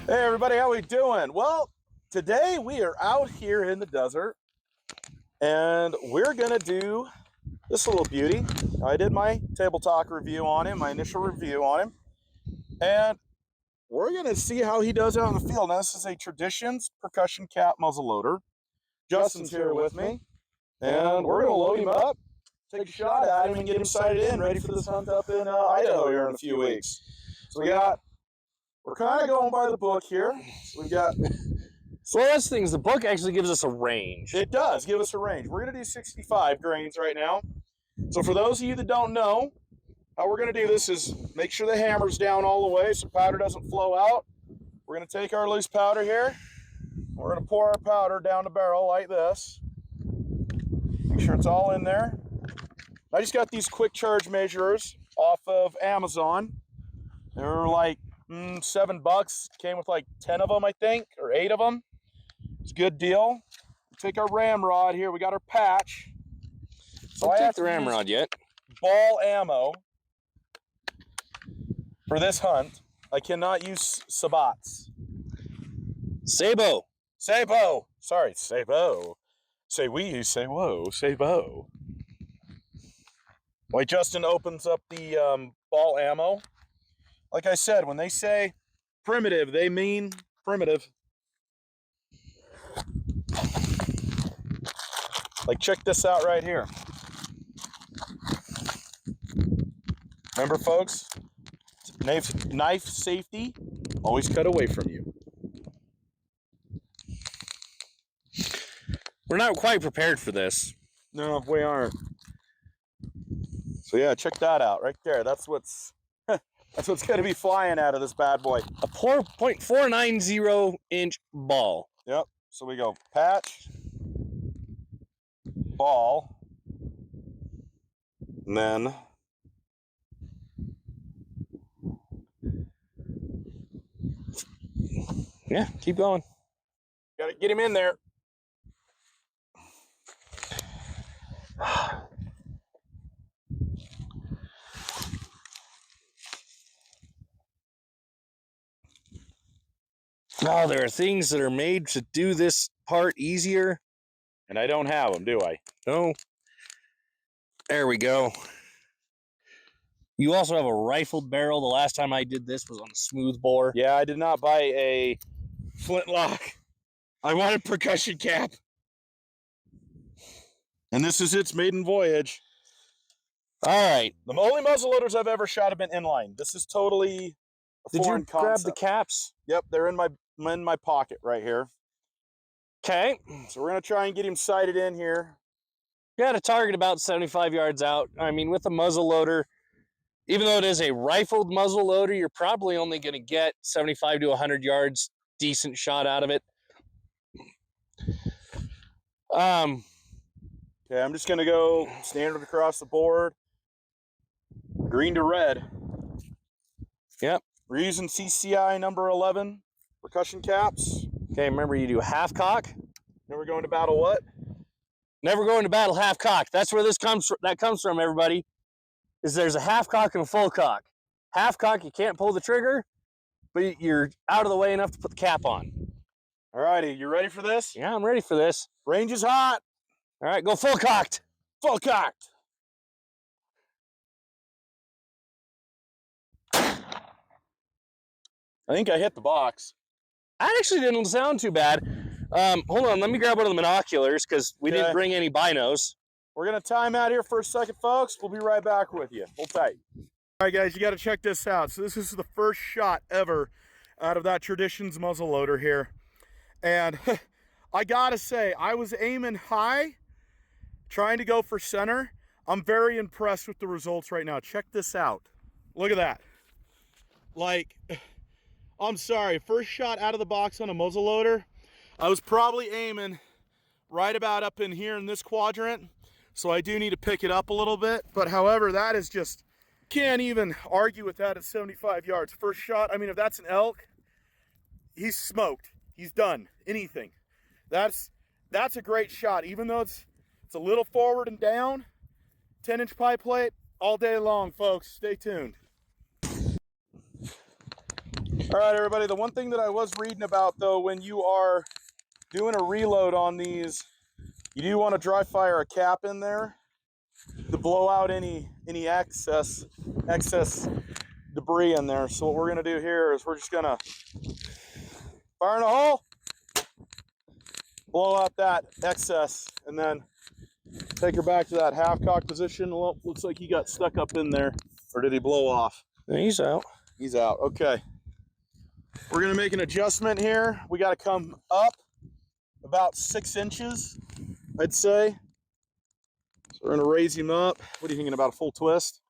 Hey everybody, how we doing? Well, today we are out here in the desert and we're gonna do this little beauty. I did my table talk review on him, my initial review on him, and we're gonna see how he does out in the field. Now this is a Traditions percussion cap muzzle loader. Justin's here with me, and we're gonna load him up, take a shot at him, and get him sighted in, ready for this hunt up in Idaho here in a few weeks. So we're kind of going by the book here. So we got. Well, that's the thing, the book actually gives us a range. It does give us a range. We're going to do 65 grains right now. So for those of you that don't know, how we're going to do this is make sure the hammer's down all the way so powder doesn't flow out. We're going to take our loose powder here. We're going to pour our powder down the barrel like this. Make sure it's all in there. I just got these quick charge measurers off of Amazon. They were like $7. Came with like 10 of them, I think, or 8 of them. It's a good deal. Take our ramrod here. We got our patch. So I have the ramrod yet. Ball ammo for this hunt. I cannot use sabots. Sabo. Sabo. Sorry, Sabo. Say we, say whoa, Sabo. While Justin opens up the ball ammo. Like I said, when they say primitive, they mean primitive. Like, check this out right here. Remember, folks, knife safety, always cut away from you. We're not quite prepared for this. No, we aren't. So yeah, check that out right there. That's what's going to be flying out of this bad boy. A 4.490 inch ball. Yep. So we go patch, ball, and then yeah, keep going. Got to get him in there. Oh, there are things that are made to do this part easier. And I don't have them, do I? No. There we go. You also have a rifled barrel. The last time I did this was on a smooth bore. Yeah, I did not buy a flintlock. I wanted percussion cap. And this is its maiden voyage. All right. The only muzzle loaders I've ever shot have been inline. This is totally a foreign concept. Did you grab the caps? Yep, they're in my pocket right here. Okay. So we're going to try and get him sighted in here. You got a target about 75 yards out. I mean, with a muzzle loader, even though it is a rifled muzzle loader, you're probably only going to get 75 to 100 yards, decent shot out of it. Okay, I'm just going to go standard across the board. Green to red. Yep. We're using CCI number 11 percussion caps. Okay, remember you do half cock. Never going to battle what? Never going to battle half cock. That's where this comes from, everybody. Is there's a half cock and a full cock. Half cock, you can't pull the trigger, but you're out of the way enough to put the cap on. All righty, you ready for this? Yeah, I'm ready for this. Range is hot. All right, go full cocked. Full cocked. I think I hit the box. That actually didn't sound too bad. Hold on, let me grab one of the binoculars because we didn't bring any binos. We're going to time out here for a second, folks. We'll be right back with you. Hold tight. All right, guys, you got to check this out. So this is the first shot ever out of that Traditions muzzle loader here. And I got to say, I was aiming high, trying to go for center. I'm very impressed with the results right now. Check this out. Look at that. Like, I'm sorry, first shot out of the box on a muzzle loader, I was probably aiming right about up in here in this quadrant. So I do need to pick it up a little bit. But however, that is just, can't even argue with that at 75 yards. First shot, I mean, if that's an elk, he's smoked. He's done. Anything. That's a great shot. Even though it's a little forward and down, 10-inch pie plate all day long, folks. Stay tuned. All right, everybody. The one thing that I was reading about, though, when you are doing a reload on these, you do want to dry fire a cap in there to blow out any excess debris in there. So what we're gonna do here is we're just gonna fire in a hole, blow out that excess, and then take her back to that half-cock position. Well, looks like he got stuck up in there. Or did he blow off? He's out. He's out. Okay. We're going to make an adjustment here. We got to come up about 6 inches, I'd say. So we're going to raise him up. What are you thinking, about a full twist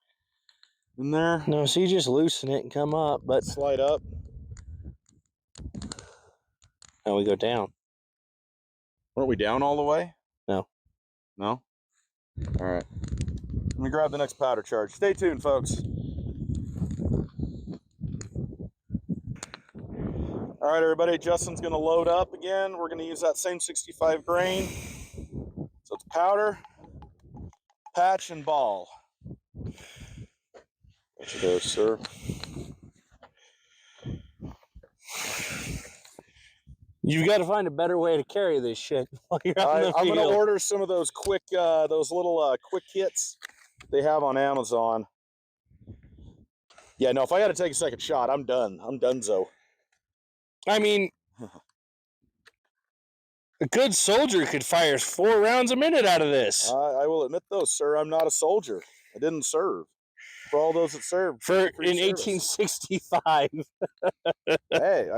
in there? No, so you just loosen it and come up, but Slide up. now we go down. Weren't we down all the way? No. No? All right. Let me grab the next powder charge. Stay tuned, folks. All right, everybody. Justin's going to load up again. We're going to use that same 65 grain. So it's powder, patch, and ball. There you go, sir. You've got to find a better way to carry this shit while you're out in the I'm field. going to order some of those quick, those little quick kits they have on Amazon. Yeah, no, if I got to take a second shot, I'm done. I'm donezo. I mean, a good soldier could fire 4 rounds a minute out of this. I will admit, though, sir, I'm not a soldier. I didn't serve. For all those that served, For in 1865. Hey,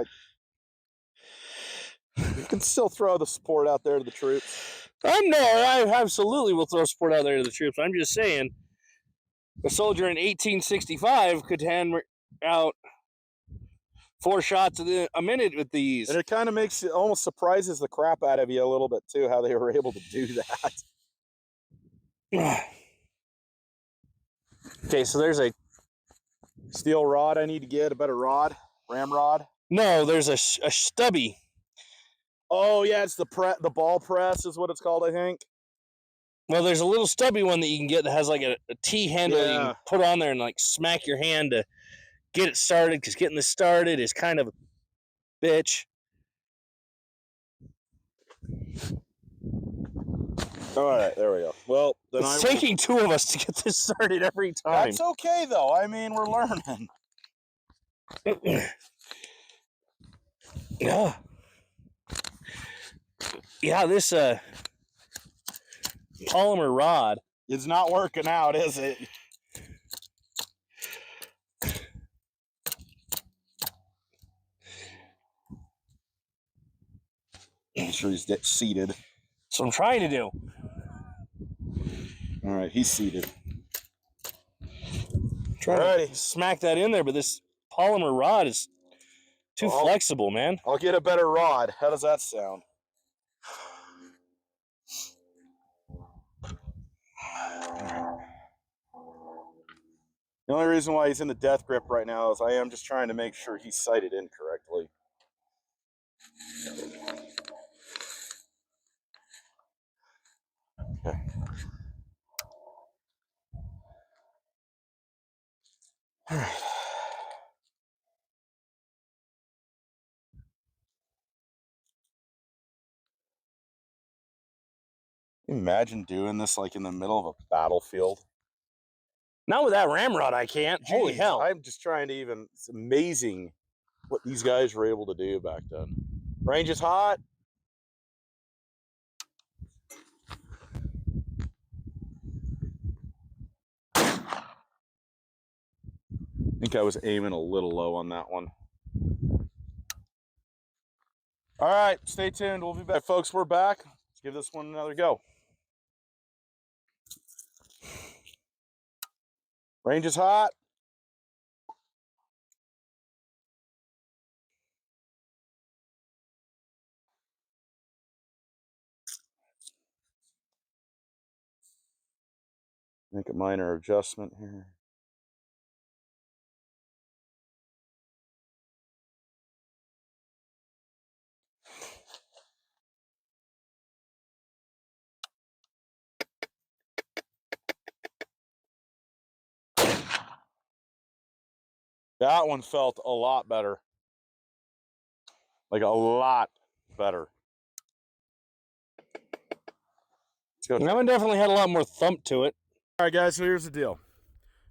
you can still throw the support out there to the troops. I absolutely will throw support out there to the troops. I'm just saying, a soldier in 1865 could hand out 4 shots a minute with these. And it kind of makes it, almost surprises the crap out of you a little bit, too, how they were able to do that. Okay, so there's a steel rod I need to get, a better rod, ramrod. No, there's a stubby. Oh, yeah, it's the ball press is what it's called, I think. Well, there's a little stubby one that you can get that has like a T handle that you can put on there and like smack your hand to get it started, because getting this started is kind of a bitch. All right, there we go. Well, then it's taking 2 of us to get this started every time. That's okay, though. I mean, we're learning. Yeah. Yeah, this polymer rod. It's not working out, is it? I'm sure he's seated. That's what I'm trying to do. All right, he's seated. Trying to smack that in there, but this polymer rod is too flexible, man. I'll get a better rod. How does that sound? The only reason why he's in the death grip right now is I am just trying to make sure he's sighted in correctly. Okay. All right. Imagine doing this like in the middle of a battlefield. Not with that ramrod, I can't. Jeez, holy hell. I'm just trying to even, it's amazing what these guys were able to do back then. Range is hot. I think I was aiming a little low on that one. All right, stay tuned. We'll be back. Folks, we're back. Let's give this one another go. Range is hot. Make a minor adjustment here. That one felt a lot better. Like a lot better. That one definitely had a lot more thump to it. All right, guys, so here's the deal.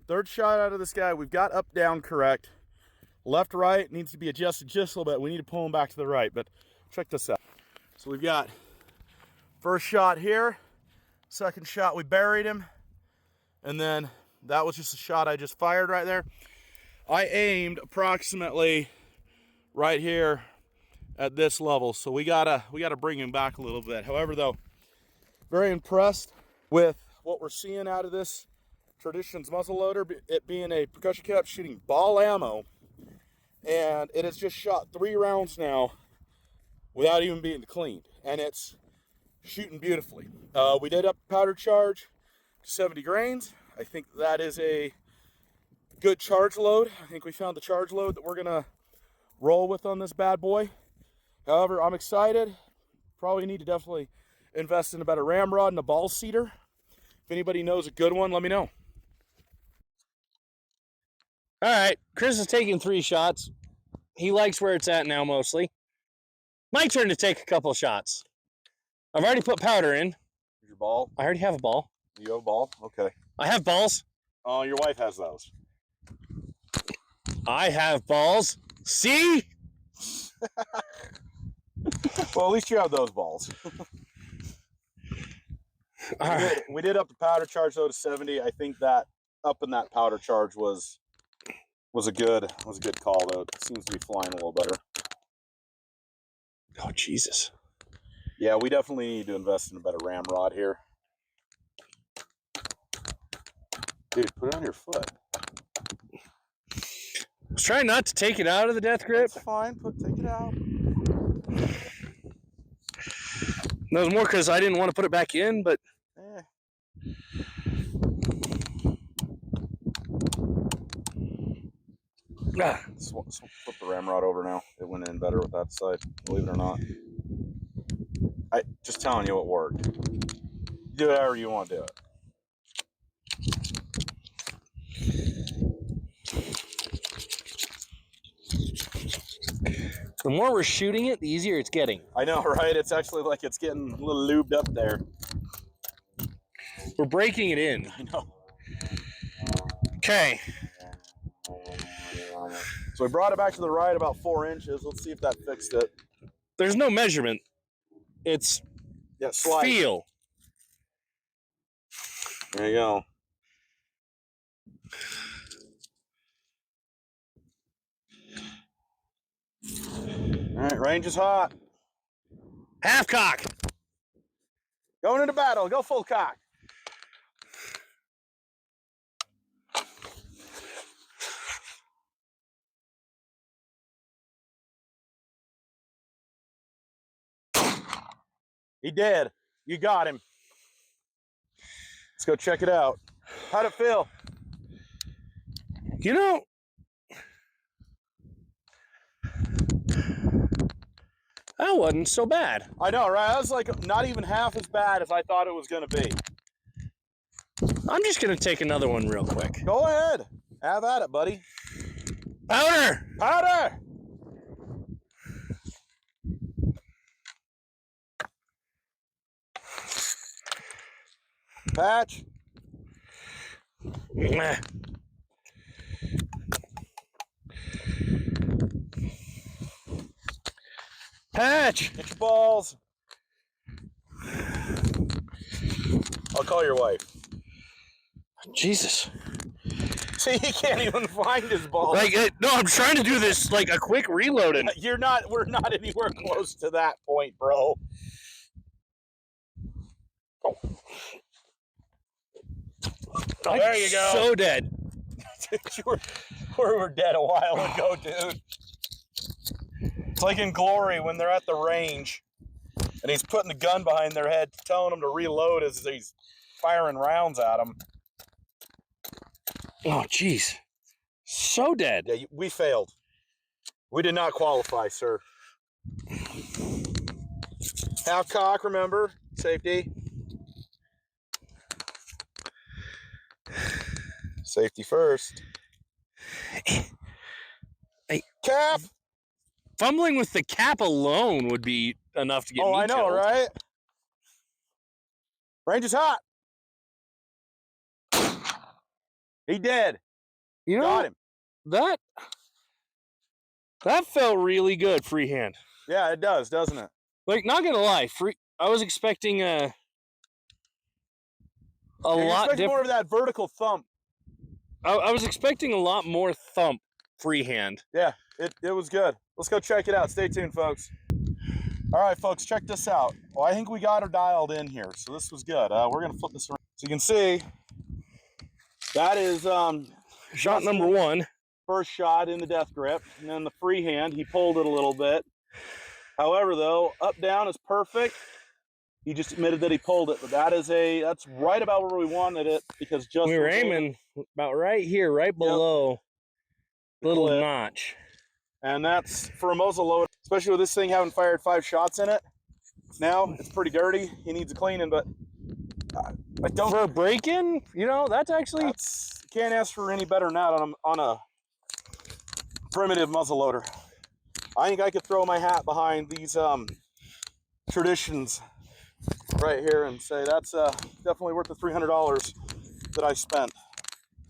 Third shot out of this guy. We've got up, down correct. Left, right needs to be adjusted just a little bit. We need to pull him back to the right, but check this out. So we've got first shot here. Second shot, we buried him. And then that was just a shot I just fired right there. I aimed approximately right here at this level. So we gotta bring him back a little bit. However, though, very impressed with what we're seeing out of this Traditions muzzle loader, it being a percussion cap shooting ball ammo, and it has just shot 3 rounds now without even being cleaned, and it's shooting beautifully. We did up powder charge to 70 grains. I think that is a good charge load. I think we found the charge load that we're gonna roll with on this bad boy. However, I'm excited. Probably need to definitely invest in a better ramrod and a ball seater. If anybody knows a good one, let me know. All right, Chris is taking 3 shots. He likes where it's at now mostly. My turn to take a couple shots. I've already put powder in. Your ball? I already have a ball. You have a ball? Okay. I have balls. Oh, your wife has those. I have balls. See? Well, at least you have those balls. All right. We did up the powder charge though to 70. I think that up in that powder charge was a good call though. It seems to be flying a little better. Oh Jesus. Yeah, we definitely need to invest in a better ramrod here. Dude, put it on your foot. I was trying not to take it out of the death grip. It's fine. Take it out. That was more because I didn't want to put it back in, but flip the ramrod over now. It went in better with that side, believe it or not. I just telling you it worked. Do it however you want to do it. the more we're shooting it, the easier it's getting. I know, right? It's actually like it's getting a little lubed up there. We're breaking it in. I know. Okay. So we brought it back to the right about 4 inches. Let's see if that fixed it. There's no measurement. It's slide. feel. There you go. All right, range is hot. Half cock. Going into battle. Go full cock. He did. You got him. Let's go check it out. How'd it feel? You know, that wasn't so bad. I know, right? That was like not even half as bad as I thought it was going to be. I'm just going to take another one real quick. Go ahead. Have at it, buddy. Powder! Powder! Patch. Patch! Get your balls. I'll call your wife. Jesus. See, he can't even find his balls. No, I'm trying to do this like a quick reloading. We're not anywhere close to that point, bro. Oh. There you go. So dead. we were dead a while ago, dude. It's like in Glory when they're at the range and he's putting the gun behind their head, telling them to reload as he's firing rounds at them. Oh, jeez. So dead. Yeah, we failed. We did not qualify, sir. Half cock, remember? Safety. Safety first. Hey. Cap! fumbling with the cap alone would be enough to get me I know, killed. right? Range is hot. He did. You know, Got him. That felt really good freehand. Yeah, it does, doesn't it? Like, not gonna lie, I was expecting a lot different. More of that vertical thump. I was expecting a lot more thump freehand. Yeah, it was good. Let's go check it out. Stay tuned, folks. All right, folks, check this out. Well, I think we got her dialed in here, so this was good. We're gonna flip this around so you can see. That is shot number one. First shot in the death grip, and then the freehand. He pulled it a little bit. However, though, up down is perfect. He just admitted that he pulled it, but that's right about where we wanted it because just we were aiming about right here, right below the little notch. And that's for a muzzle loader, especially with this thing having fired 5 shots in it. Now it's pretty dirty. He needs a cleaning, but I don't. For a break-in, you know, that's actually can't ask for any better than that on a primitive muzzle loader. I think I could throw my hat behind these traditions right here and say that's definitely worth the $300 that I spent.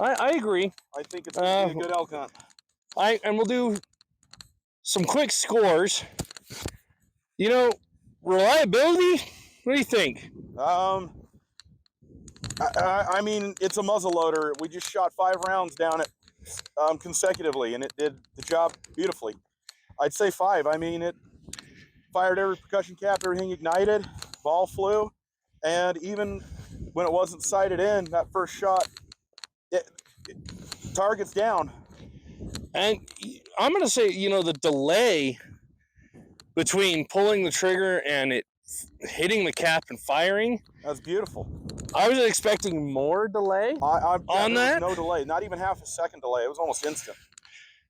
I agree. I think it's gonna be a good elk hunt. And we'll do some quick scores. You know, reliability. What do you think? I mean, it's a muzzle loader. We just shot 5 rounds down it consecutively, and it did the job beautifully. I'd say 5. I mean, it fired every percussion cap, everything ignited, ball flew, and even when it wasn't sighted in, that first shot, target's down. And I'm going to say, you know, the delay between pulling the trigger and it hitting the cap and firing. That's beautiful. I was expecting more delay on that. No delay, not even half a second delay. It was almost instant.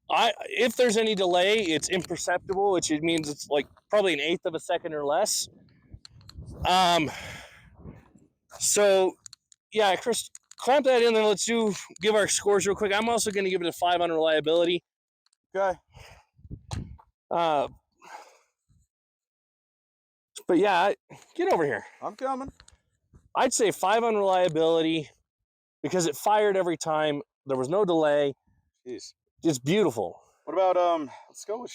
If there's any delay, it's imperceptible, which means it's like probably an 1/8 of a second or less. So yeah, Chris, clamp that in, then let's give our scores real quick. I'm also going to give it a 5 on reliability. Okay. But yeah, get over here. I'm coming. I'd say 5 on reliability because it fired every time. There was no delay. Jeez. It's beautiful. What about let's go with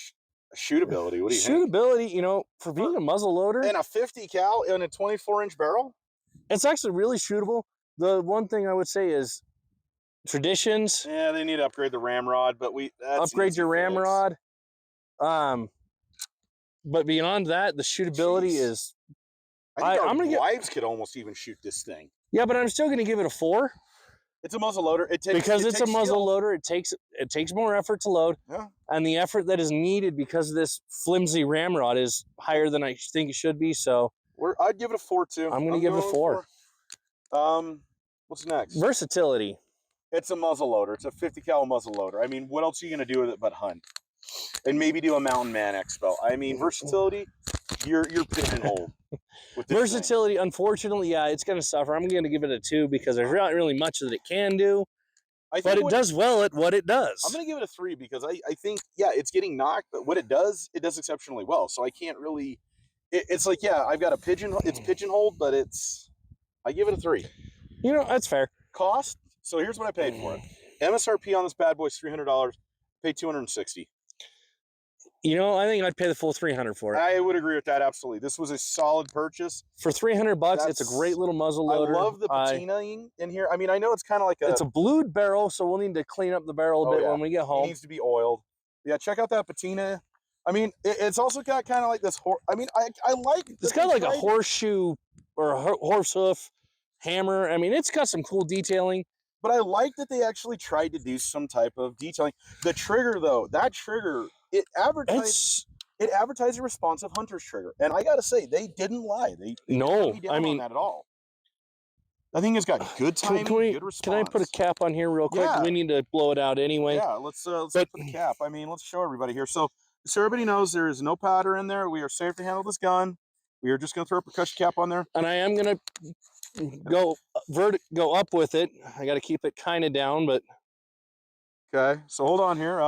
shootability. What do you think? Shootability, you know, for being a muzzle loader and a 50 cal in a 24-inch barrel, it's actually really shootable. The one thing I would say is traditions. Yeah, they need to upgrade the ramrod, but upgrade your ramrod. But beyond that, the shootability is. I think our wives could almost even shoot this thing. Yeah, but I'm still going to give it a 4. It's a muzzle loader. Because it's a muzzle loader, it takes more effort to load. Yeah. And the effort that is needed because of this flimsy ramrod is higher than I think it should be. So I'd give it a 4 too. I'm going to give it a 4. What's next? Versatility. It's a muzzle loader. It's a 50 cal muzzle loader. I mean, what else are you going to do with it but hunt? And maybe do a Mountain Man expo. I mean, versatility, you're pigeonholed. Versatility, unfortunately, yeah, it's going to suffer. I'm going to give it a 2 because there's not really much that it can do. But it does well at what it does. I'm going to give it a 3 because I think, yeah, it's getting knocked, but what it does exceptionally well. So I can't really, it's like, yeah, I've got it's pigeonholed, but I give it a 3. You know, that's fair. Cost, so here's what I paid for it. MSRP on this bad boy is $300, paid $260. You know, I think I'd pay the full $300 for it. I would agree with that, absolutely. This was a solid purchase. For $300, it's a great little muzzle loader. I love the patina in here. I mean, I know it's kind of like it's a blued barrel, so we'll need to clean up the barrel a bit when we get home. It needs to be oiled. Yeah, check out that patina. I mean, it's also got kind of like this. I mean, I like. It's got like a horseshoe or a horse hoof hammer. I mean, it's got some cool detailing. But I like that they actually tried to do some type of detailing. The trigger, though, that trigger, it advertised a responsive hunter's trigger, and I gotta say, they didn't lie. They didn't put me down on that at all. I think it's got good timing, good response. Can I put a cap on here real quick? Yeah. We need to blow it out anyway. Yeah, let's put the cap. I mean, let's show everybody here. So everybody knows there is no powder in there. We are safe to handle this gun. We are just gonna throw a percussion cap on there, and I am gonna go up with it. I got to keep it kind of down, but okay. So hold on here.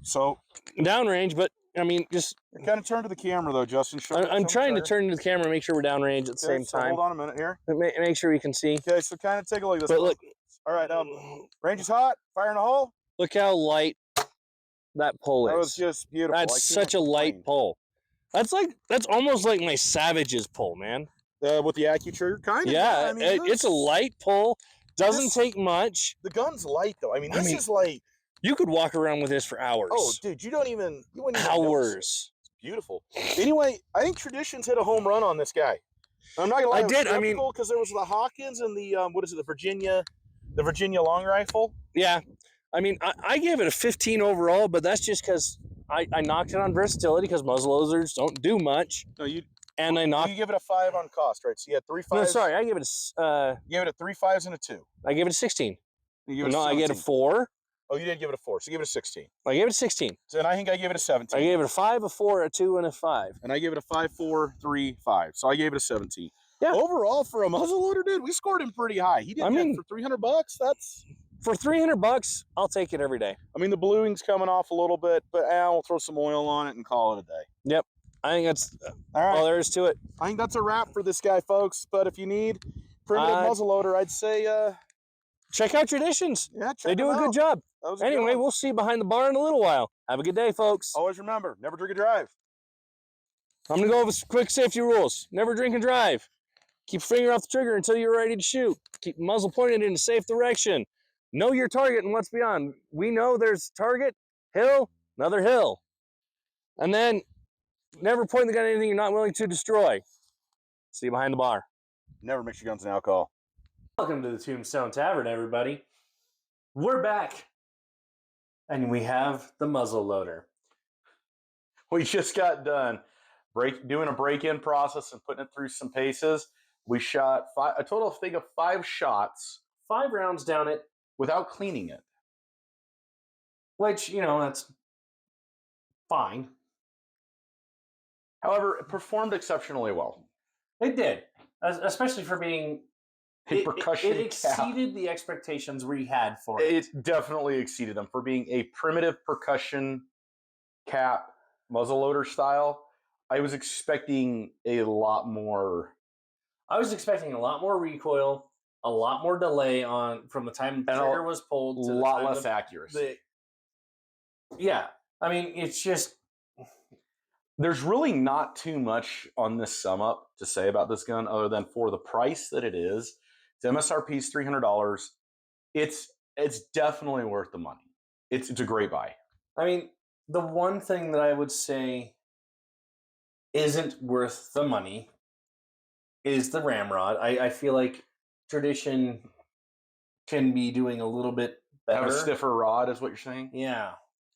So downrange, but I mean, just kind of turn to the camera though, Justin. I'm trying to turn to the camera, make sure we're downrange at the same time. Hold on a minute here. Make sure we can see. Okay, so kind of take a look at this. But look, all right, range is hot. Fire in a hole. Look how light that pull is. That was just beautiful. That's such a light pull. That's almost like my Savage's pull, man. With the AccuTrigger, kind of. Yeah, I mean, it's a light pull. Doesn't take much. The gun's light though. I mean, this is like you could walk around with this for hours. Oh, dude, you wouldn't even hours. It's beautiful. Anyway, I think Traditions hit a home run on this guy. I'm not gonna lie. I did. I mean, because there was the Hawkins and the what is it? The Virginia long rifle. Yeah, I mean, I gave it a 15 overall, but that's just because I knocked it on versatility because muzzleloaders don't do much. No, you. And I knocked. You give it a 5 on cost, right? So you had 3 5s. No, sorry, I gave it a. You gave it a 3 5s and a 2. I gave it a 16. No, I gave it a 4. Oh, you didn't give it a 4, so you gave it a 16. I gave it a 16. So, and I think I gave it a 17. I gave it a 5, a 4, a 2, and a 5. And I gave it a 5, 4, 3, 5. So I gave it a 17. Yeah. Overall, for a muzzleloader, dude, we scored him pretty high. He did. I mean, for $300, that's for $300. I'll take it every day. I mean, the bluing's coming off a little bit, but we'll throw some oil on it and call it a day. Yep. I think that's all there is to it. I think that's a wrap for this guy, folks. But if you need primitive muzzleloader, I'd say check out Traditions. Yeah, they do a good job. Anyway, we'll see you behind the bar in a little while. Have a good day, folks. Always remember, never drink and drive. I'm going to go over some quick safety rules. Never drink and drive. Keep your finger off the trigger until you're ready to shoot. Keep the muzzle pointed in a safe direction. Know your target and what's beyond. We know there's target, hill, another hill. And then never point the gun at anything you're not willing to destroy. See you behind the bar. Never mix your guns and alcohol. Welcome to the Tombstone Tavern, everybody. We're back. And we have the muzzle loader. We just got done doing a break-in process and putting it through some paces. We shot a total of 5 shots. 5 rounds down it. Without cleaning it. Which, you know, that's fine. However, it performed exceptionally well. It did. Especially for being a percussion It exceeded the expectations we had for it. It definitely exceeded them. For being a primitive percussion cap muzzleloader style, I was expecting a lot more. I was expecting a lot more recoil, a lot more delay from the time the trigger was pulled to a lot less accuracy. Yeah. I mean, it's just... There's really not too much on this sum up to say about this gun other than for the price that it is. Its MSRP is $300. It's definitely worth the money. It's a great buy. I mean, the one thing that I would say isn't worth the money is the ramrod. I feel like Tradition can be doing a little bit better. Have a stiffer rod is what you're saying? Yeah.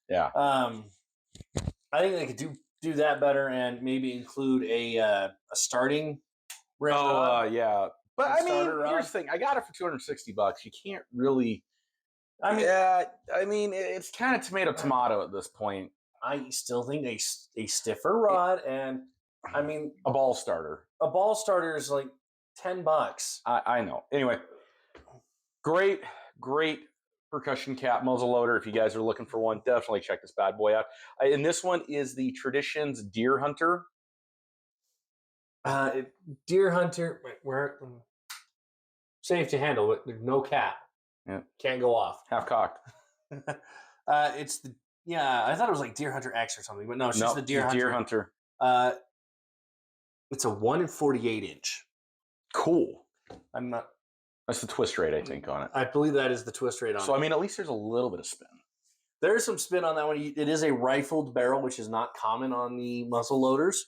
Yeah. I think they could do that better and maybe include a starting ramrod. Oh, yeah. But I mean, here's the thing. I got it for $260. You can't really... I mean, it's kind of tomato at this point. I still think a stiffer rod and, I mean... A ball starter. A ball starter is like $10. I know. Anyway, great percussion cap muzzle loader. If you guys are looking for one, definitely check this bad boy out. And this one is the Traditions Deer Hunter. Deer Hunter, where safe to handle, but no cap. Yeah, can't go off. Half cocked. It's the I thought it was like Deer Hunter X or something, but no, it's just the Deer Hunter. Deer Hunter. It's a 1/48 inch. Cool. I'm not. That's the twist rate, I think, on it. I believe that is the twist rate on it. So, I mean, at least there's a little bit of spin. There is some spin on that one. It is a rifled barrel, which is not common on the muzzle loaders.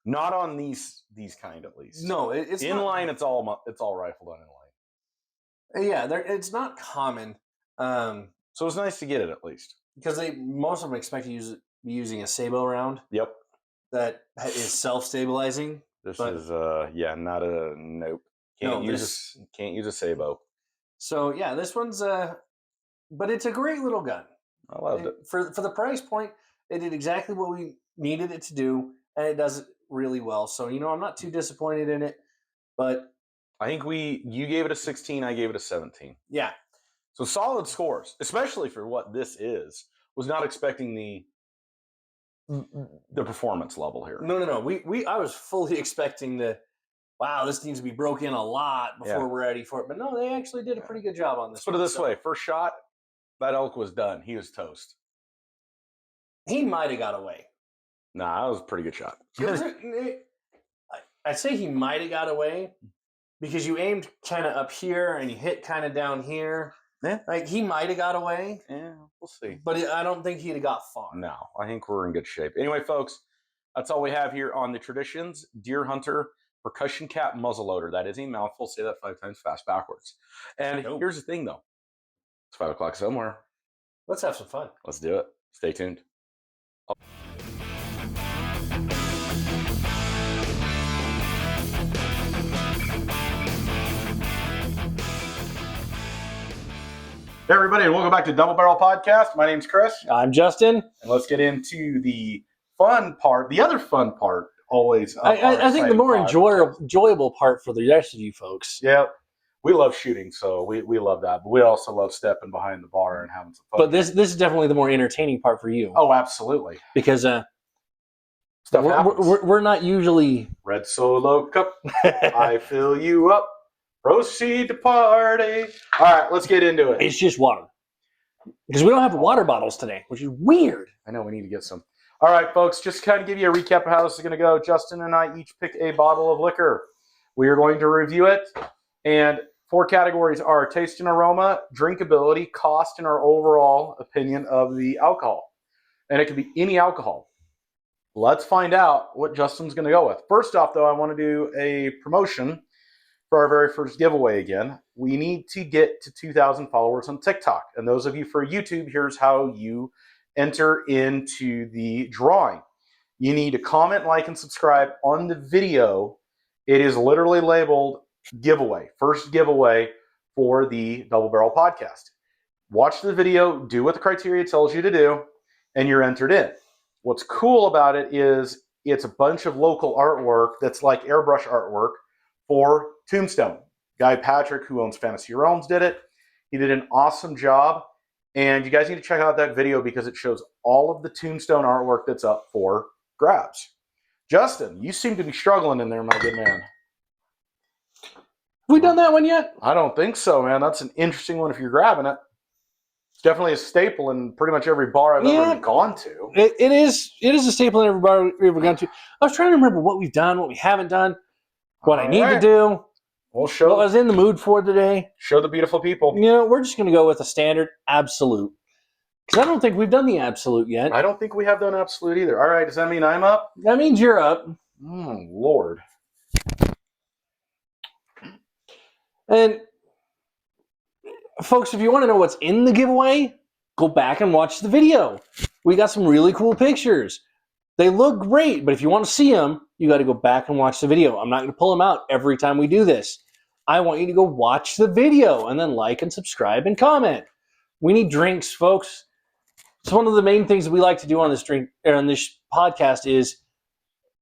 Not on these kind, at least. No, it's inline. It's all rifled on inline. Yeah, it's not common. So it's nice to get it at least because most of them expect to be using a Sabo round. Yep. That is self-stabilizing. This is not a nope. Can't use a Sabo. So yeah, this one's but it's a great little gun. I loved it. For the price point, it did exactly what we needed it to do, and it does it really well. So I'm not too disappointed in it, but I think you gave it a 16, I gave it a 17. Yeah. So solid scores, especially for what this is. was not expecting the performance level here. No. I was fully expecting wow, this needs to be broke in a lot before we're ready for it. But no, they actually did a pretty good job on this. Let's put it this way. First shot, that elk was done. He was toast. He might have got away. Nah, that was a pretty good shot. I'd say he might have got away because you aimed kind of up here and you hit kind of down here. Yeah. Like, he might have got away. Yeah, we'll see. But I don't think he'd have got far. No, I think we're in good shape. Anyway, folks, that's all we have here on the Traditions Deer Hunter Percussion Cap Muzzleloader. That is a mouthful. Say that 5 times fast backwards. And here's the thing, though. It's 5 o'clock somewhere. Let's have some fun. Let's do it. Stay tuned. Hey everybody, and welcome back to Double Barrel Podcast. My name's Chris. I'm Justin. And let's get into the fun part, the other fun part, always. I think the more enjoyable part for the rest of you folks. Yeah, we love shooting, so we love that. But we also love stepping behind the bar and having some fun. But this is definitely the more entertaining part for you. Oh, absolutely. Because we're not usually... Red Solo Cup, I fill you up. Proceed to party. All right, let's get into it. It's just water. Because we don't have water bottles today, which is weird. I know, we need to get some. All right, folks, just to kind of give you a recap of how this is going to go. Justin and I each pick a bottle of liquor. We are going to review it. And 4 categories are taste and aroma, drinkability, cost, and our overall opinion of the alcohol. And it could be any alcohol. Let's find out what Justin's going to go with. First off, though, I want to do a promotion for our very first giveaway again. We need to get to 2,000 followers on TikTok. And those of you for YouTube, here's how you enter into the drawing. You need to comment, like, and subscribe on the video. It is literally labeled giveaway, first giveaway for the Double Barrel Podcast. Watch the video, do what the criteria tells you to do, and you're entered in. What's cool about it is it's a bunch of local artwork that's like airbrush artwork for Tombstone. Guy Patrick, who owns Fantasy Realms, did it. He did an awesome job. And you guys need to check out that video because it shows all of the Tombstone artwork that's up for grabs. Justin, you seem to be struggling in there, my good man. Have we done that one yet? I don't think so, man. That's an interesting one if you're grabbing it. It's definitely a staple in pretty much every bar I've ever gone to. It is a staple in every bar we've ever gone to. I was trying to remember what we've done, what we haven't done, what I need to do. We'll show what I was in the mood for today. Show the beautiful people. You know, we're just going to go with a standard Absolute. Because I don't think we've done the Absolute yet. I don't think we have done Absolute either. All right, does that mean I'm up? That means you're up. Lord. And, folks, if you want to know what's in the giveaway, go back and watch the video. We got some really cool pictures. They look great, but if you want to see them, you got to go back and watch the video. I'm not going to pull them out every time we do this. I want you to go watch the video and then like and subscribe and comment. We need drinks, folks. So one of the main things that we like to do on this podcast is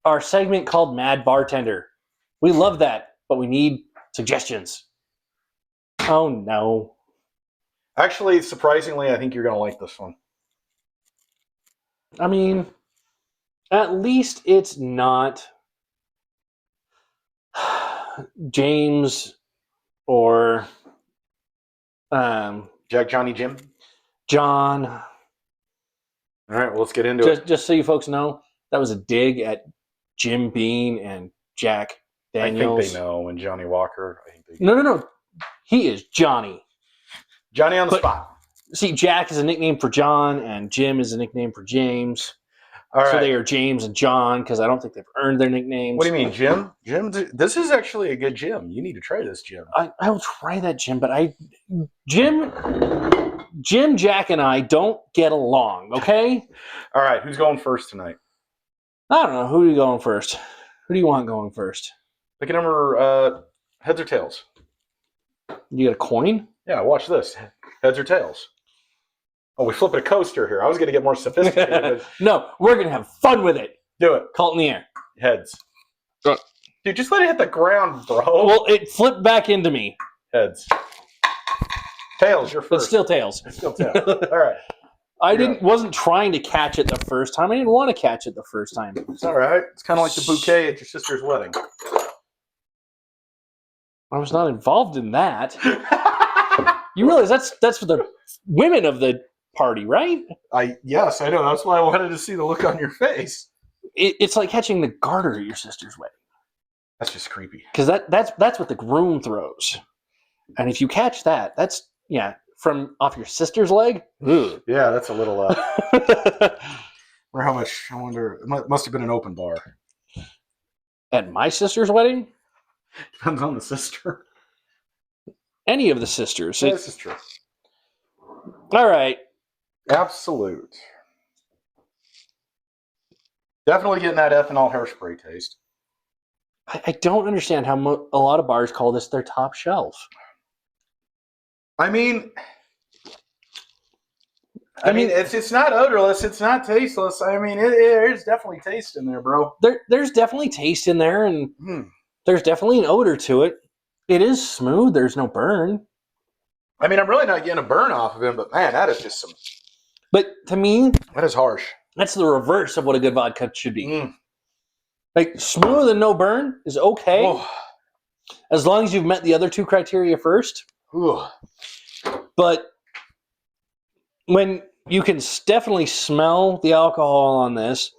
our segment called Mad Bartender. We love that, but we need suggestions. Oh, no. Actually, surprisingly, I think you're going to like this one. I mean, at least it's not James or Jack, Johnny, Jim? John. All right, well, let's get into it. Just so you folks know, that was a dig at Jim Beam and Jack Daniels. I think they know, and Johnny Walker. I think they No. He is Johnny. Johnny on the spot. See, Jack is a nickname for John, and Jim is a nickname for James. All right. So they are James and John, because I don't think they've earned their nicknames. What do you mean, Jim? Jim, this is actually a good Jim. You need to try this, Jim. I will try that, Jim, but Jim, Jack, and I don't get along, okay? All right, who's going first tonight? I don't know. Who are you going first? Who do you want going first? Pick a number, heads or tails? You got a coin? Yeah, watch this. Heads or tails? Oh, we flipping a coaster here. I was going to get more sophisticated. No, we're going to have fun with it. Do it. Call it in the air. Heads. Dude, just let it hit the ground, bro. Well, it flipped back into me. Heads. Tails, you're first. It's still tails. It's still tails. All right. wasn't trying to catch it the first time. I didn't want to catch it the first time. It's all right. It's kind of like the bouquet at your sister's wedding. I was not involved in that. You realize that's for the women of the party, right? Yes, I know. That's why I wanted to see the look on your face. It's like catching the garter at your sister's wedding. That's just creepy. Because that's what the groom throws. And if you catch that, that's from off your sister's leg. Ugh. Yeah, that's a little. Wonder how much. I wonder. It must have been an open bar. At my sister's wedding? Depends on the sister. Any of the sisters. This is true. All right. Absolute. Definitely getting that ethanol hairspray taste. I don't understand how a lot of bars call this their top shelf. I mean, it's not odorless. It's not tasteless. I mean, there's definitely taste in there, bro. There's definitely taste in there, and there's definitely an odor to it. It is smooth. There's no burn. I mean, I'm really not getting a burn off of him, but man, that is just some. But to me, that is harsh. That's the reverse of what a good vodka should be. Like smooth and no burn is okay, as long as you've met the other two criteria first. But when you can definitely smell the alcohol on this,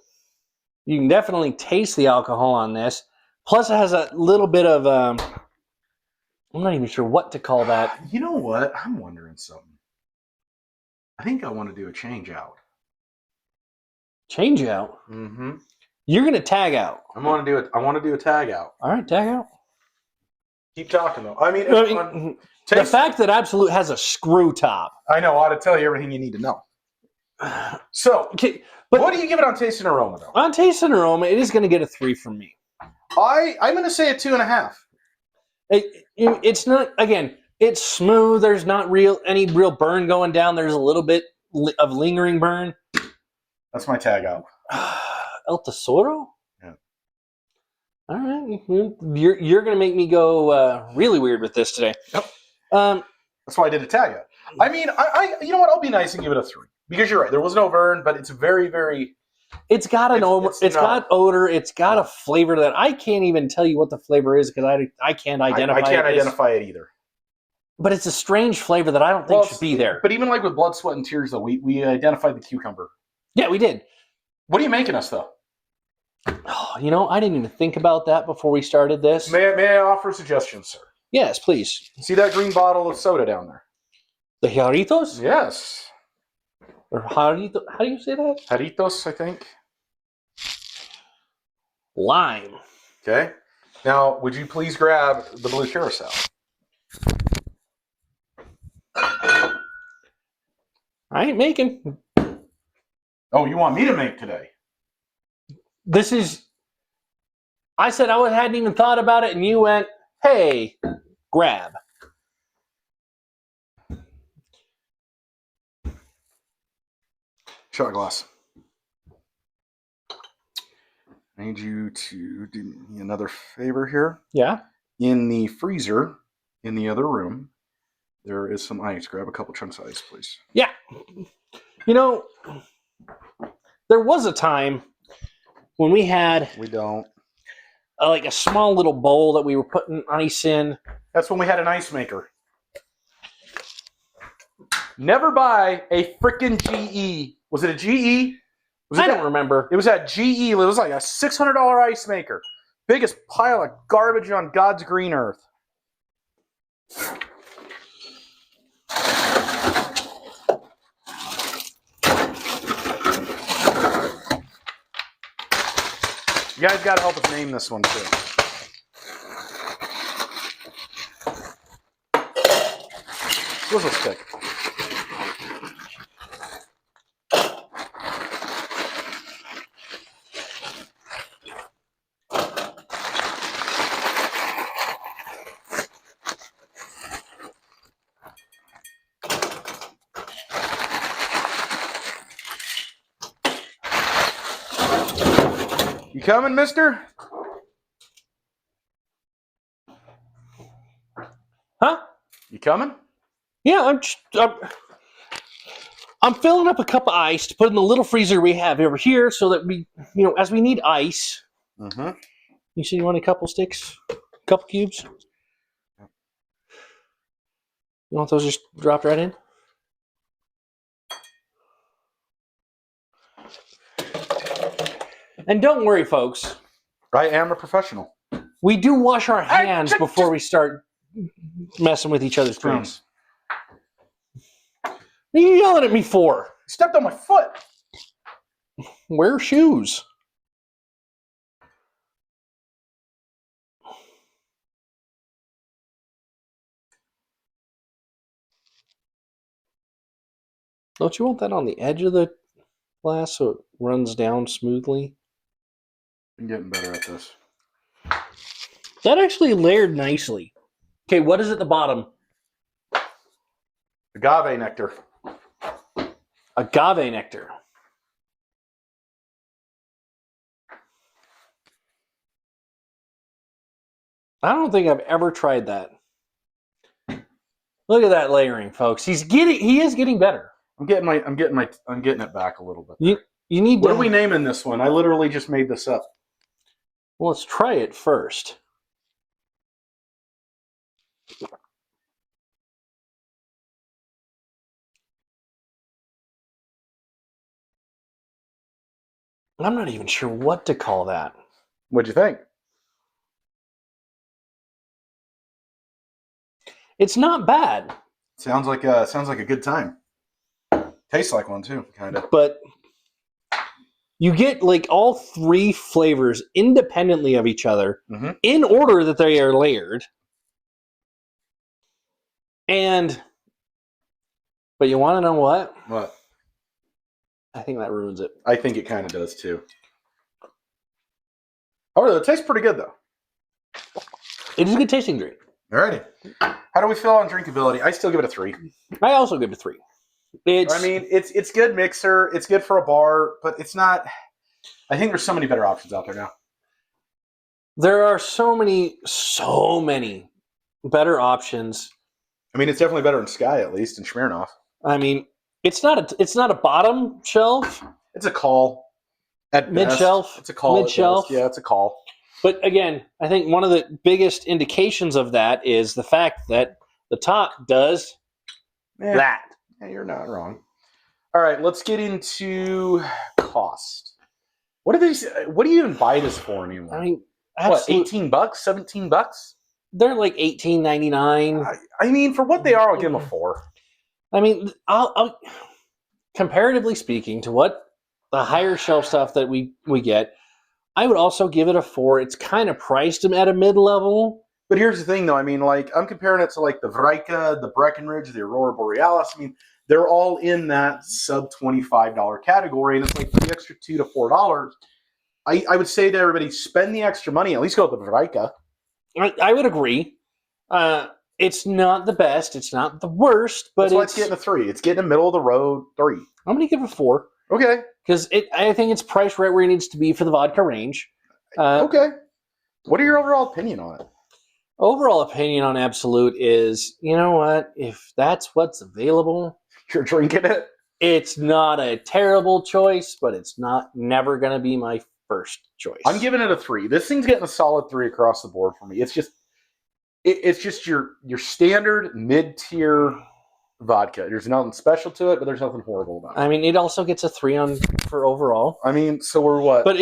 you can definitely taste the alcohol on this. Plus, it has a little bit of I'm not even sure what to call that. You know what? I'm wondering something. I think I want to do a change out. Change out? Mm-hmm. You're going to tag out. I want to do a tag out. All right, tag out. Keep talking, though. I mean the fact that Absolut has a screw top. I know. I ought to tell you everything you need to know. So, okay, but what do you give it on taste and aroma, though? On taste and aroma, it is going to get a 3 from me. I'm going to say a 2.5. It's not, again, it's smooth. There's not any real burn going down. There's a little bit of lingering burn. That's my tag out. El Tesoro? Yeah. All right. You're going to make me go really weird with this today. Yep. That's why I did a tag out. I mean, I you know what? I'll be nice and give it a 3. Because you're right. There was no burn, but it's very, very... It's got an odor. It's got odor. It's got a flavor that I can't even tell you what the flavor is because I can't identify it. I can't identify it either. But it's a strange flavor that I don't think should be there. But even like with Blood, Sweat, and Tears, though, we identified the cucumber. Yeah, we did. What are you making us, though? Oh, I didn't even think about that before we started this. May I offer a suggestion, sir? Yes, please. See that green bottle of soda down there? The Jarritos? Yes. Or Jarrito? How do you say that? Jarritos, I think. Lime. Okay. Now, would you please grab the blue curacao? I ain't making. Oh, you want me to make today? This is... I said I hadn't even thought about it, and you went, hey, grab. Shot glass. I need you to do me another favor here. Yeah? In the freezer, in the other room, there is some ice. Grab a couple chunks of ice, please. Yeah. There was a time when we had... We don't. Like a small little bowl that we were putting ice in. That's when we had an ice maker. Never buy a freaking GE. Was it a GE? I don't remember. It was at GE. It was like a $600 ice maker. Biggest pile of garbage on God's green earth. You guys got to help us name this one too. Swizzle stick. You coming, mister? Huh? You coming? Yeah, I'm filling up a cup of ice to put in the little freezer we have over here so that we, as we need ice. Mm-hmm. You said you want a couple sticks? A couple cubes? You want those just dropped right in? And don't worry, folks. I am a professional. We do wash our hands before we start messing with each other's drinks. What are you yelling at me for? You stepped on my foot. Wear shoes. Don't you want that on the edge of the glass so it runs down smoothly? I'm getting better at this. That actually layered nicely. Okay, what is at the bottom? Agave nectar. Agave nectar. I don't think I've ever tried that. Look at that layering, folks. He is getting better. I'm getting it back a little bit. You need What to, are we naming this one? I literally just made this up. well, let's try it first. I'm not even sure what to call that. What'd you think? It's not bad, Sounds like a good time. Tastes like one too, kind of. but you get like all three flavors independently of each other in order that they are layered. But you want to know what? What? I think that ruins it. I think it kind of does too. Oh, it tastes pretty good though. It is a good tasting drink. Alrighty. How do we feel on drinkability? I still give it a 3. I also give it a 3. It's good mixer. It's good for a bar, but it's not. I think there's so many better options out there now. There are so many better options. I mean, it's definitely better in Sky at least, and Smirnoff. I mean, it's not a bottom shelf. It's a call. At mid shelf. It's a call. Mid shelf. Yeah, it's a call. But again, I think one of the biggest indications of that is the fact that the top does that. Yeah, you're not wrong. All right, let's get into cost. What do you even buy this for anymore? I mean, what, $18, $17? They're like $18.99. I mean, for what they are, I'll give them a 4. I mean, I'll comparatively speaking to what the higher shelf stuff that we get, I would also give it a 4. It's kind of priced at a mid-level. But here's the thing, though. I mean, like, I'm comparing it to, like, the Vodka, the Breckenridge, the Aurora Borealis. I mean, they're all in that sub-$25 category, and it's like the extra $2 to $4. I would say to everybody, spend the extra money. At least go with the Vodka. I would agree. It's not the best. It's not the worst, but that's why it's getting a 3. It's getting a middle-of-the-road 3. I'm going to give it a 4. Okay. Because I think it's priced right where it needs to be for the vodka range. Okay. What are your overall opinion on it? Overall opinion on Absolut is, you know what? If that's what's available, you're drinking it. It's not a terrible choice, but it's never going to be my first choice. I'm giving it a 3. This thing's getting a solid 3 across the board for me. It's just your standard mid-tier vodka. There's nothing special to it, but there's nothing horrible about it. I mean, it also gets a 3 for overall. I mean, so we're what? But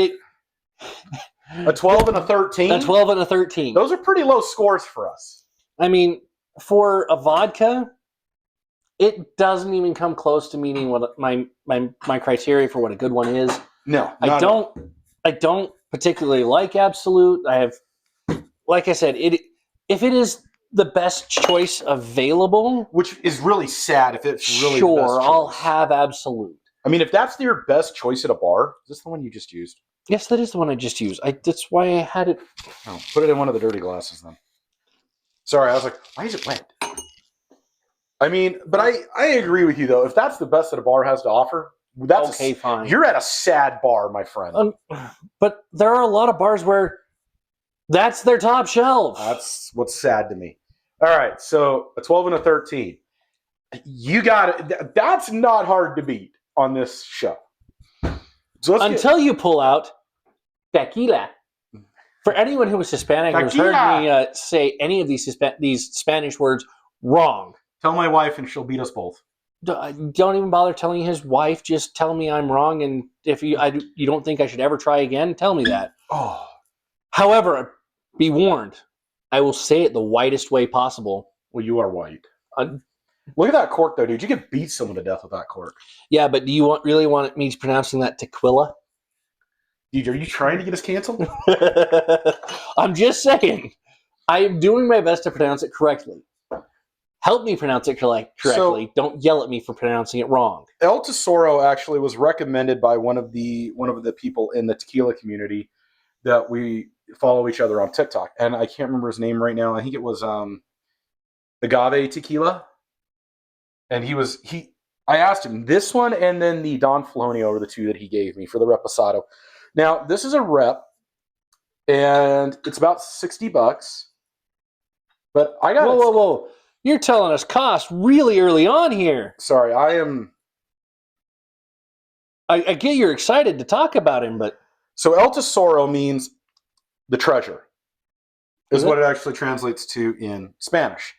a 12 and a 13? A 12 and a 13. Those are pretty low scores for us. I mean, for a vodka, it doesn't even come close to meeting what my criteria for what a good one is. No, I don't particularly like Absolut. I have, like I said, if it is the best choice available, which is really sad if it's really sure, the best choice. I'll have Absolut. I mean, if that's your best choice at a bar, is this the one you just used? Yes, that is the one I just used. That's why I had it. Oh, put it in one of the dirty glasses then. Sorry, I was like, why is it wet? I mean, but I agree with you though. If that's the best that a bar has to offer, that's okay, fine. You're at a sad bar, my friend. But there are a lot of bars where that's their top shelf. That's what's sad to me. All right, so a 12 and a 13. You got it. That's not hard to beat on this show. So Until you pull out tequila. For anyone who is Hispanic who's heard me say any of these Spanish words wrong, tell my wife and she'll beat us both. Don't even bother telling his wife. Just tell me I'm wrong, and if you don't think I should ever try again, tell me that. Oh. However, be warned, I will say it the whitest way possible. Well, you are white. Look at that cork, though, dude. You could beat someone to death with that cork. Yeah, but do you really want me pronouncing that tequila? Dude, are you trying to get us canceled? I'm just saying. I am doing my best to pronounce it correctly. Help me pronounce it correctly. So, don't yell at me for pronouncing it wrong. El Tesoro actually was recommended by one of the people in the tequila community that we follow each other on TikTok. And I can't remember his name right now. I think it was Agave Tequila. And I asked him this one and then the Don Felonio were the two that he gave me for the Reposado. Now, this is a rep, and it's about $60. But I got Whoa. You're telling us cost really early on here. Sorry, I am. I get you're excited to talk about him, but. So El Tesoro means the treasure, is what it actually translates to in Spanish.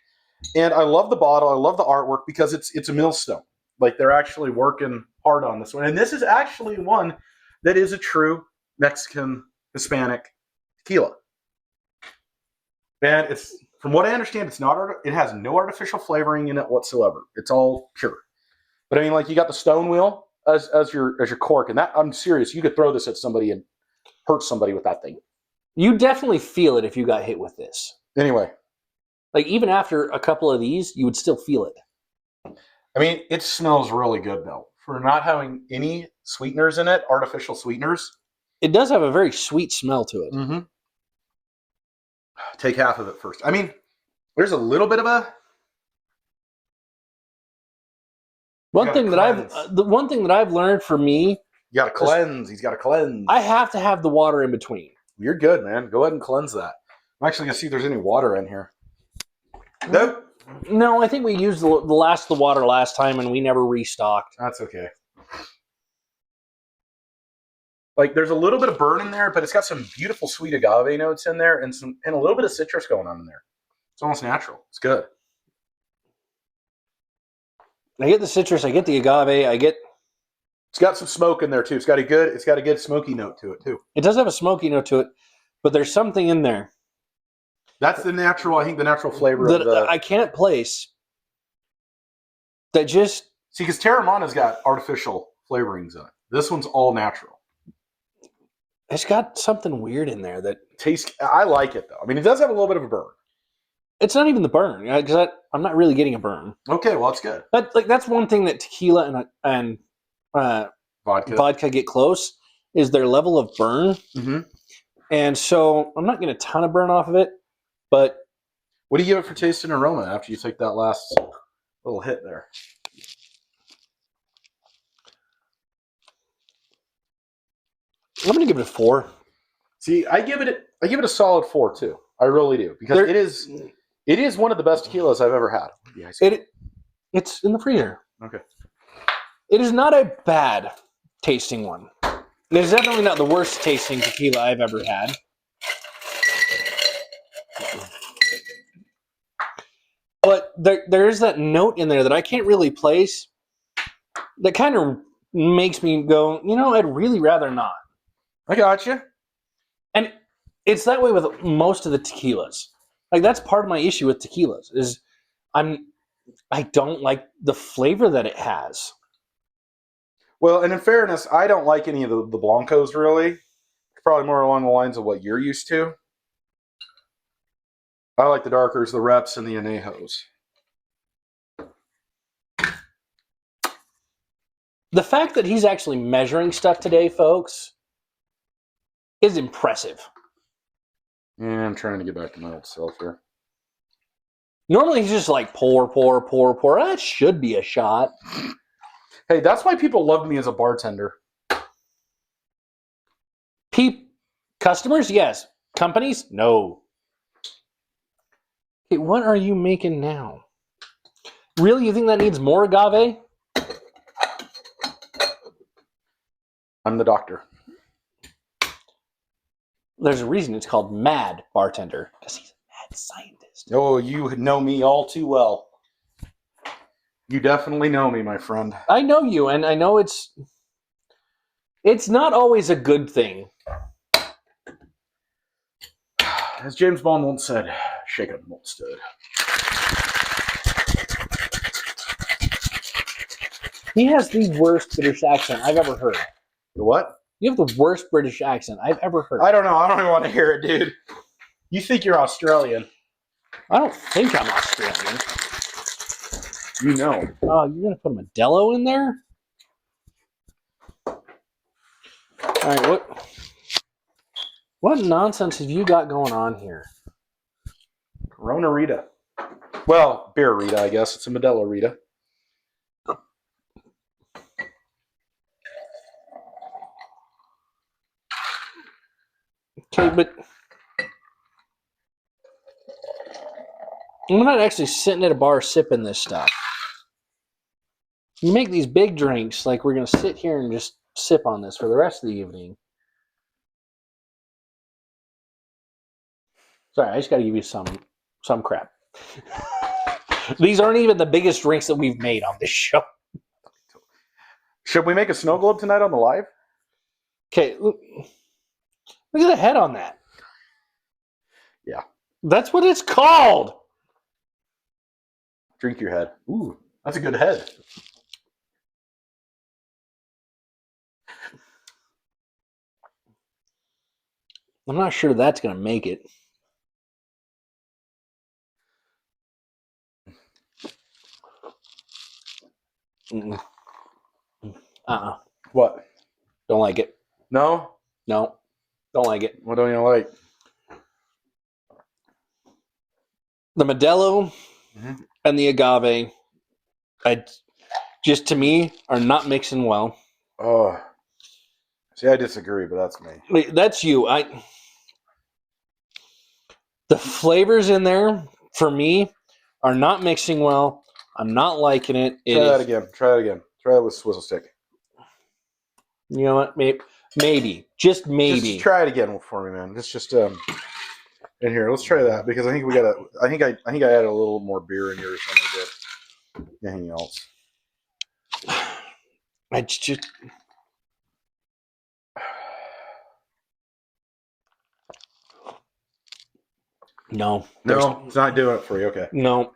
And I love the bottle. I love the artwork because it's a millstone. Like they're actually working hard on this one. And this is actually one that is a true Mexican Hispanic tequila. And it's, from what I understand, it has no artificial flavoring in it whatsoever. It's all pure. But I mean, like you got the stone wheel as your cork, and that, I'm serious, you could throw this at somebody and hurt somebody with that thing. You definitely feel it if you got hit with this. Anyway. Like even after a couple of these, you would still feel it. I mean, it smells really good though. For not having any sweeteners in it, artificial sweeteners. It does have a very sweet smell to it. Mm-hmm. Take half of it first. I mean, there's a little bit of a... The one thing that I've learned for me... You got to cleanse. He's got to cleanse. I have to have the water in between. You're good, man. Go ahead and cleanse that. I'm actually going to see if there's any water in here. Nope. No, I think we used the water last time and we never restocked. That's okay. Like there's a little bit of burn in there, but it's got some beautiful sweet agave notes in there and a little bit of citrus going on in there. It's almost natural. It's good. I get the citrus, I get the agave, it's got some smoke in there too. It's got a good smoky note to it too. It does have a smoky note to it, but there's something in there. That's the natural flavor that I can't place. That just... See, because Terramana's got artificial flavorings in it. This one's all natural. It's got something weird in there that... I like it, though. I mean, it does have a little bit of a burn. It's not even the burn, because I'm not really getting a burn. Okay, well, that's good. That's one thing that tequila and vodka get close, is their level of burn. Mm-hmm. And so I'm not getting a ton of burn off of it. But what do you give it for taste and aroma after you take that last little hit there? I'm going to give it a 4. See, I give it a solid 4 too. I really do, because it is one of the best tequilas I've ever had. It's in the freezer. Okay. It is not a bad tasting one. It is definitely not the worst tasting tequila I've ever had. But there is that note in there that I can't really place that kind of makes me go, I'd really rather not. I got you. And it's that way with most of the tequilas. Like that's part of my issue with tequilas is I don't like the flavor that it has. Well, and in fairness, I don't like any of the Blancos really. Probably more along the lines of what you're used to. I like the darkers, the reps, and the anejos. The fact that he's actually measuring stuff today, folks, is impressive. Yeah, I'm trying to get back to my old self here. Normally he's just like pour. That should be a shot. Hey, that's why people love me as a bartender. Customers, yes. Companies, no. Okay, what are you making now? Really? You think that needs more agave? I'm the doctor. There's a reason it's called Mad Bartender, because he's a mad scientist. Oh, you know me all too well. You definitely know me, my friend. I know you, and I know it's not always a good thing. As James Bond once said, shake it, won't stood. He has the worst British accent I've ever heard. The what? You have the worst British accent I've ever heard. I don't know. I don't even want to hear it, dude. You think you're Australian. I don't think I'm Australian. You know. Oh, you're going to put a Modelo in there? All right, what nonsense have you got going on here? Corona Rita. Well, beer Rita, I guess. It's a Modelo Rita. Okay, but I'm not actually sitting at a bar sipping this stuff. You make these big drinks like we're going to sit here and just sip on this for the rest of the evening. Sorry, I just got to give you some crap. These aren't even the biggest drinks that we've made on this show. Should we make a snow globe tonight on the live? Okay, look at the head on that. Yeah. That's what it's called. Drink your head. Ooh, that's a good head. I'm not sure that's going to make it. Uh-uh. What? Don't like it. No? No. Don't like it. What don't you like? The Modelo and the agave, just to me, are not mixing well. Oh. See, I disagree, but that's me. Wait, that's you. The flavors in there, for me, are not mixing well. I'm not liking it. Try that again. Try that with swizzle stick. You know what? Maybe. Just maybe. Just try it again for me, man. Just in here. Let's try that because I think we got I think I added a little more beer in yours than I did anything else. It's just. No, it's not doing it for you. Okay. No.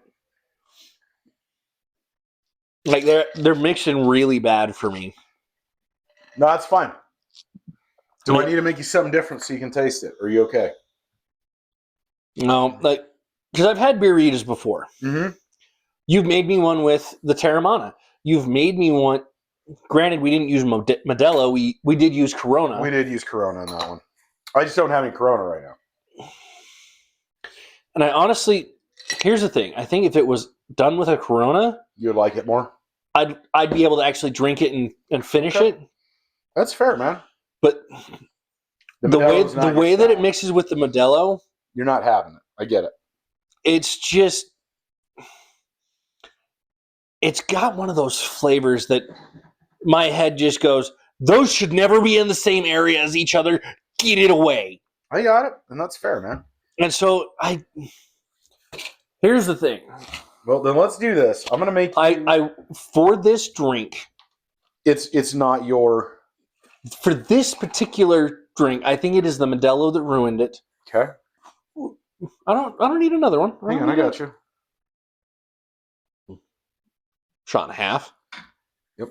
Like they're mixing really bad for me. No, that's fine. Do I need to make you something different so you can taste it? Or are you okay? No, like because I've had birritas before. Mm-hmm. You've made me one with the Terramana. You've made me one. Granted, we didn't use Modelo. We did use Corona. We did use Corona on that one. I just don't have any Corona right now. And I honestly, here's the thing. I think if it was done with a Corona, you would like it more. I'd be able to actually drink it and finish it. That's fair, man. But the way that it mixes with the Modelo, you're not having it. I get it. It's just, it's got one of those flavors that my head just goes, those should never be in the same area as each other. Get it away. I got it, and that's fair, man. And so here's the thing. Well, then let's do this. I'm gonna make I for this drink. It's not your. For this particular drink, I think it is the Modelo that ruined it. Okay. I don't need another one. Hang on, I got you. Shot and a half. Yep.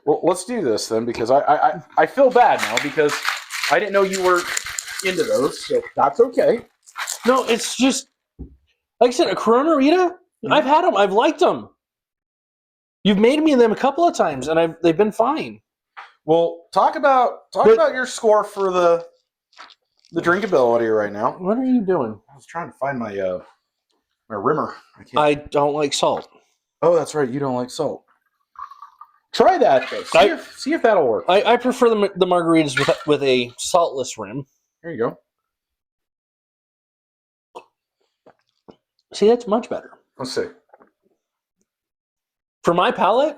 Well, let's do this then because I feel bad now because I didn't know you were into those, so that's okay. No, it's just like I said, a Corona Rita. Mm-hmm. I've had them. I've liked them. You've made me them a couple of times, and they've been fine. Well, talk about your score for the drinkability right now. What are you doing? I was trying to find my my rimmer. I don't like salt. Oh, that's right. You don't like salt. Try that though. See if that'll work. I prefer the margaritas with a saltless rim. There you go. See, that's much better. Let's see. For my palate,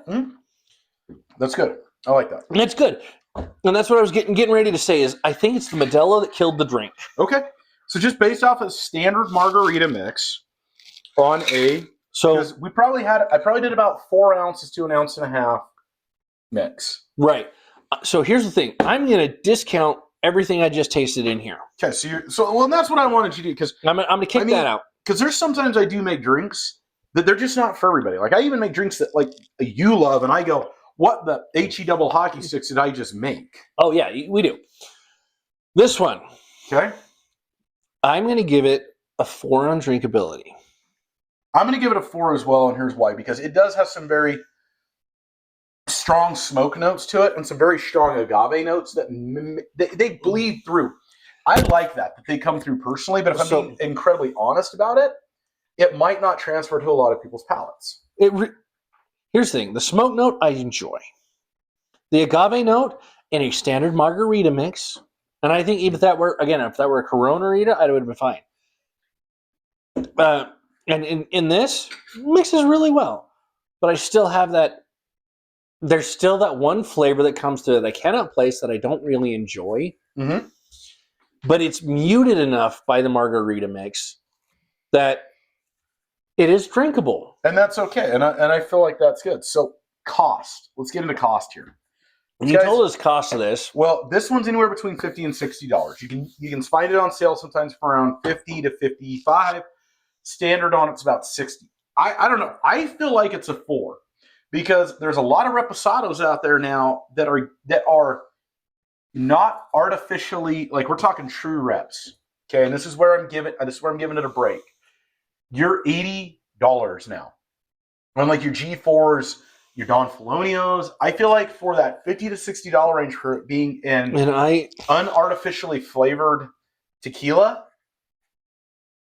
That's good. I like that. it's good. And that's what I was getting ready to say is I think it's the Modelo that killed the drink. Okay. So just based off a standard margarita mix on a, So because I probably did about 4 ounces to 1.5 ounces mix. right. So here's the thing. I'm going to discount everything I just tasted in here. Okay. So and that's what I wanted you to do because I'm going to kick that out. Because there's sometimes I do make drinks that they're just not for everybody. Like I even make drinks that like you love, and I go, "What the HE double hockey sticks did I just make?" Oh yeah, we do. This one, Okay, I'm going to give it a 4 on drinkability. I'm going to give it a 4 as well, and here's why: because it does have some very strong smoke notes to it, and some very strong agave notes that they bleed through. I like that they come through personally, but if I'm being incredibly honest about it, it might not transfer to a lot of people's palates. Here's the thing: the smoke note I enjoy, the agave note in a standard margarita mix, and I think even if that were a Corona-rita, I would have been fine. And in this mixes really well, but I still have that. There's still that one flavor that comes to it I cannot place that I don't really enjoy. Mm-hmm. But it's muted enough by the margarita mix that it is drinkable. And that's okay. And I feel like that's good. So cost. Let's get into cost here. You told us cost of this. Well, this one's anywhere between $50 and $60. You can find it on sale sometimes for around $50 to $55. Standard on it's about $60. I don't know. I feel like it's a 4 because there's a lot of reposados out there now that are not artificially, like we're talking true reps. Okay, and this is where I'm giving it a break. You're $80 now. Unlike your G4s, your Don Felonios, I feel like for that $50 to $60 range for it being in unartificially flavored tequila,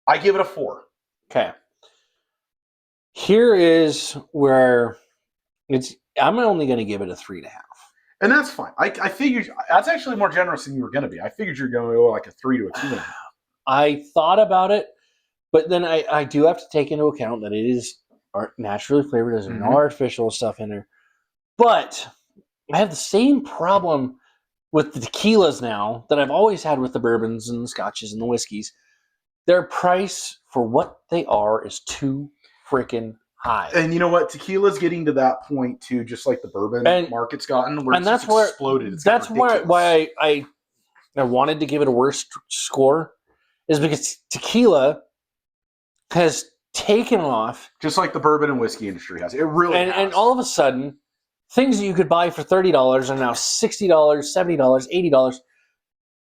I give it a 4. Okay. Here is where I'm only going to give it a 3.5. And that's fine. I figured that's actually more generous than you were going to be. I figured you were going to go like a 3 to a 2.5. I thought about it, but then I do have to take into account that it is naturally flavored. There's no artificial stuff in there. But I have the same problem with the tequilas now that I've always had with the bourbons and the scotches and the whiskeys. Their price for what they are is too freaking high. And you know what? Tequila's getting to that point too, just like the bourbon market's gotten, where it's exploded. That's why I wanted to give it a worse score, is because tequila has taken off, just like the bourbon and whiskey industry has. It really has. And all of a sudden, things that you could buy for $30 are now $60, $70, $80.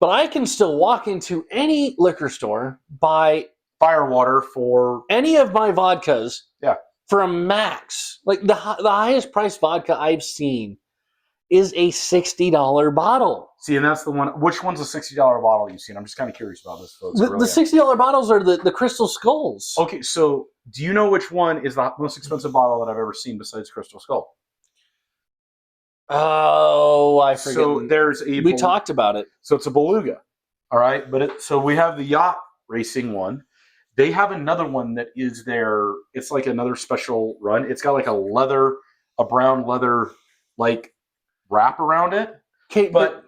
But I can still walk into any liquor store, buy Firewater for any of my vodkas, yeah, for a max. Like the highest priced vodka I've seen is a $60 bottle. See, and that's the one. Which one's a $60 bottle you've seen? I'm just kind of curious about this, folks. The $60 bottles are the Crystal Skulls. Okay, so do you know which one is the most expensive bottle that I've ever seen besides Crystal Skull? Oh, I forget. So we talked about it. So it's a Beluga, all right. So we have the yacht racing one. They have another one that is it's like another special run. It's got like a brown leather like wrap around it. Okay, but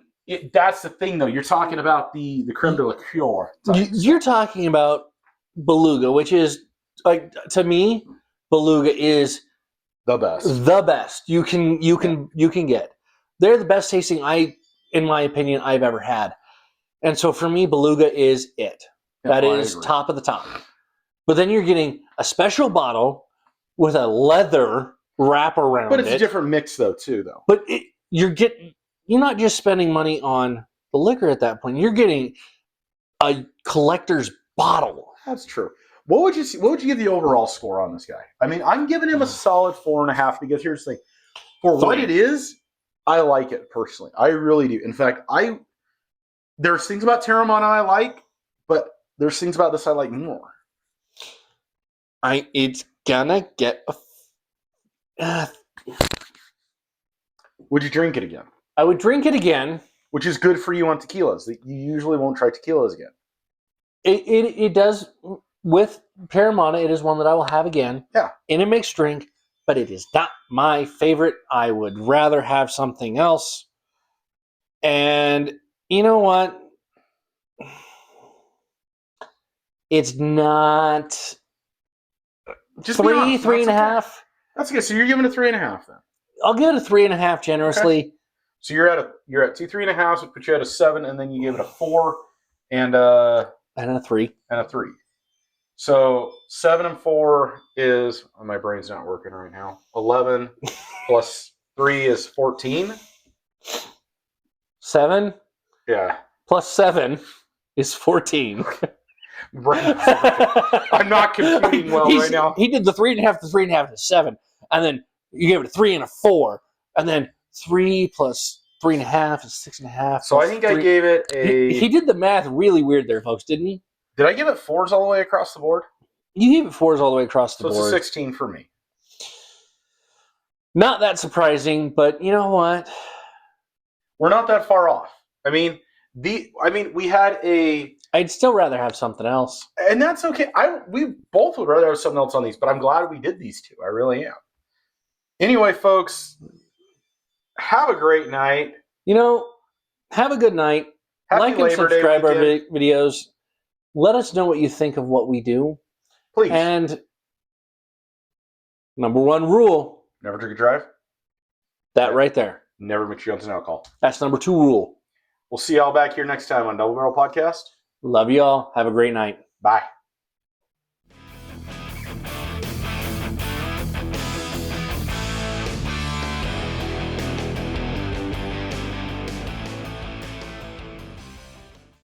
that's the thing though. You're talking about the creme de la cure. You're talking about Beluga, which is like, to me, Beluga is the best. The best you can get. They're the best tasting in my opinion, I've ever had. And so for me, Beluga is it. That is top of the top. But then you're getting a special bottle with a leather wrap around it. But it's a different mix though, too, though. But you're not just spending money on the liquor at that point. You're getting a collector's bottle. That's true. What would you give the overall score on this guy? I mean, I'm giving him a solid 4.5 because here's the thing. For what it is, I like it personally. I really do. In fact, there's things about Terramana I like, but there's things about this I like more. It's gonna get Would you drink it again? I would drink it again. Which is good for you on tequilas. You usually won't try tequilas again. It does with Terramana. It is one that I will have again. Yeah. In a mixed drink, but it is not my favorite. I would rather have something else. And you know what? It's not Just be honest, three and a that's okay. half. That's good. So you're giving it a 3.5 then. I'll give it a 3.5 generously. Okay. So you're at 2 3.5, which put you at a 7, and then you give it a 4 and a 3. and a 3. So 7 and 4 is, oh, my brain's not working right now. 11 plus 3 is 14. 7 Yeah. plus 7 is 14. I'm not computing well right now. He did the 3.5 to 3.5 to 7, and then you gave it a 3 and a 4, and then 3 plus 3.5 is 6.5. So I think I gave it a. He did the math really weird there, folks, didn't he? Did I give it 4s all the way across the board? You gave it 4s all the way across the So board. it's a 16 for me. Not that surprising, but you know what? We're not that far off. I mean, we had a. I'd still rather have something else. And that's okay. We both would rather have something else on these, but I'm glad we did these two. I really am. Anyway, folks, have a great night. You know, have a good night. Happy Like and Labor Day subscribe our weekend. videos. Let us know what you think of what we do. Please. And number 1 rule. Never drink and drive. That right there. Never mix your guns and alcohol. That's number 2 rule. We'll see y'all back here next time on Double Barrel Podcast. Love you all. Have a great night. Bye.